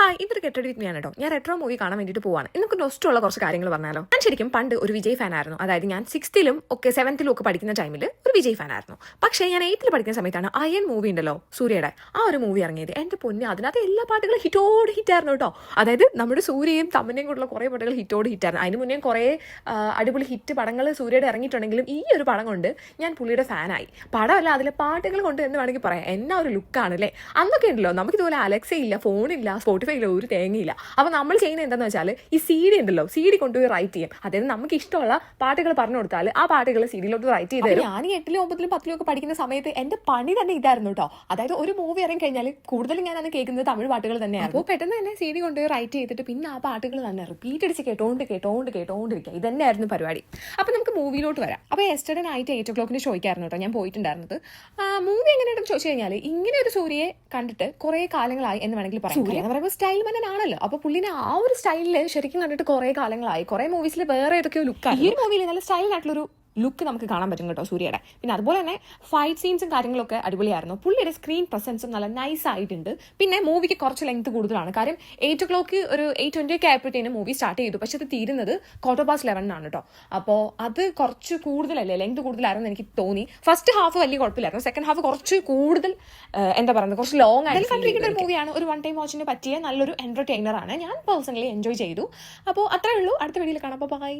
Hi, ഇതൊരു കെട്ടടി വിജ്ഞാനം കേട്ടോ. ഞാൻ റെട്രോ മൂവി കാണാൻ വേണ്ടിയിട്ട് പോവാണ്. നമുക്ക് നൊസ്റ്റുള്ള കുറച്ച് കാര്യങ്ങൾ പറഞ്ഞാലോ. ഞാൻ ശരിക്കും പണ്ട് ഒരു വിജയ് ഫാൻ ആയിരുന്നു. അതായത് ഞാൻ 6th-ലും ഒക്കെ 7th-ലും ഒക്കെ പഠിക്കുന്ന ടൈമിൽ ഒരു വിജയ് ഫാൻ ആയിരുന്നു. പക്ഷേ ഞാൻ 8th പഠിക്കുന്ന സമയത്താണ് അയൺ മൂവി ഉണ്ടല്ലോ, സൂര്യയുടെ ആ ഒരു മൂവി ഇറങ്ങിയത്. എൻ്റെ പൊന്നെ, അതിനകത്ത് എല്ലാ പാട്ടുകളും ഹിറ്റായിരുന്നു കേട്ടോ. അതായത് നമ്മുടെ സൂര്യയും തമ്മനെയും കൂടെയുള്ള കുറേ പാട്ടുകൾ ഹിറ്റായിരുന്നു. അതിന് മുന്നേ കുറേ അടിപൊളി ഹിറ്റ് പടങ്ങൾ സൂര്യയുടെ ഇറങ്ങിയിട്ടുണ്ടെങ്കിലും ഈ ഒരു പടം കൊണ്ട് ഞാൻ പുള്ളിയുടെ ഫാനായി. പടമല്ല, അതിലെ പാട്ടുകൾ കൊണ്ട് എന്ന് വേണമെങ്കിൽ പറയാം. എന്നാ ഒരു ലുക്കാണ് അല്ലേ. അന്നൊക്കെ ഉണ്ടല്ലോ, നമുക്കിതുപോലെ അലക്സ ഇല്ല, ഫോണില്ല, സ്പോട്ടിഫൈയില്ല, ഒരു തേങ്ങയില്ല. അപ്പോൾ നമ്മൾ ചെയ്യുന്നത് എന്താണെന്ന് വെച്ചാൽ ഈ CD ഉണ്ടല്ലോ, CD കൊണ്ടുപോയി റൈറ്റ് ചെയ്യും. അതായത് നമുക്ക് ഇഷ്ടമുള്ള പാട്ടുകൾ പറഞ്ഞു കൊടുത്താൽ ആ പാട്ടുകൾ CD-ലോട്ട് റൈറ്റ് ചെയ്ത് തരും. ഞാൻ 8ലും 9ലും 10ലും ഒക്കെ പഠിക്കുന്ന സമയത്ത് എൻ്റെ പണി തന്നെ ഇതായിരുന്നു കേട്ടോ. അതായത് ഒരു മൂവി ഇറങ്ങി കഴിഞ്ഞാൽ കൂടുതലും ഞാൻ അന്ന് കേൾക്കുന്നത് തമിഴ് പാട്ടുകൾ തന്നെയാണ്. അപ്പോൾ പെട്ടെന്ന് തന്നെ CD കൊണ്ടുപോയി റൈറ്റ് ചെയ്തിട്ട് പിന്നെ ആ പാട്ടുകൾ തന്നെ റിപ്പീറ്റ് അടിച്ച് കേട്ടോണ്ടിരിക്കുക. ഇതന്നെയായിരുന്നു പരിപാടി. അപ്പോൾ നമുക്ക് മൂവിയിലോട്ട് വരാം. അപ്പോൾ യെസ്റ്റർഡേ നൈറ്റ് 8 o'clock ഷോയ്ക്കായിരുന്നു കേട്ടോ ഞാൻ പോയിട്ടുണ്ടായിരുന്നത്. മൂവി എങ്ങനെയാണെന്ന് ചോദിച്ചു കഴിഞ്ഞാൽ, ഇങ്ങനെ ഒരു സൂര്യയെ കണ്ടിട്ട് കുറേ കാലങ്ങളായി എന്ന് വേണമെങ്കിൽ പറയാം. സൂര്യ എന്ന് പറയുമ്പോൾ സ്റ്റൈൽ മന്നനാണല്ലോ. അപ്പോൾ പുള്ളിനെ ആ ഒരു സ്റ്റൈലിൽ ശരിക്കും കണ്ടിട്ട് കുറേ കാലങ്ങളായി. കുറേ മൂവീസിൽ വേറെ ഏതൊക്കെയോ ലുക്കാണ്. ഈ ഒരു മൂവിയിൽ നല്ല സ്റ്റൈലായിട്ടുള്ളൊരു ലുക്ക് നമുക്ക് കാണാൻ പറ്റും കേട്ടോ സൂര്യയുടെ. പിന്നെ അതുപോലെ തന്നെ ഫൈറ്റ് സീൻസും കാര്യങ്ങളൊക്കെ അടിപൊളിയായിരുന്നു. പുള്ളിയുടെ സ്ക്രീൻ പ്രസൻസും നല്ല നൈസ് ആയിട്ടുണ്ട്. പിന്നെ മൂവിക്ക് കുറച്ച് ലെങ്ത് കൂടുതലാണ്. കാര്യം 8 o'clock ഒരു 8:20 ആയപ്പോഴത്തേനും മൂവി സ്റ്റാർട്ട് ചെയ്തു. പക്ഷെ അത് തീരുന്നത് 11:15 കേട്ടോ. അപ്പോൾ അത് കുറച്ച് കൂടുതലല്ലേ, ലെങ്ത് കൂടുതലായിരുന്നു എനിക്ക് തോന്നി. ഫസ്റ്റ് ഹാഫ് വലിയ കുഴപ്പമില്ലായിരുന്നു. സെക്കൻഡ് ഹാഫ് കുറച്ച് കൂടുതൽ എന്താ പറയുന്നത്, കുറച്ച് ലോങ് ആയിട്ട് കണ്ടിരിക്കുന്ന ഒരു മൂവിയാണ്. ഒരു വൺ ടൈം വാച്ചിന് പറ്റിയ നല്ലൊരു എന്റർടൈനർ ആണ്. ഞാൻ പേഴ്സണലി എൻജോയ് ചെയ്തു. അപ്പോൾ അത്രേ ഉള്ളൂ. അടുത്ത വീഡിയോയിൽ കാണാം. ബൈ.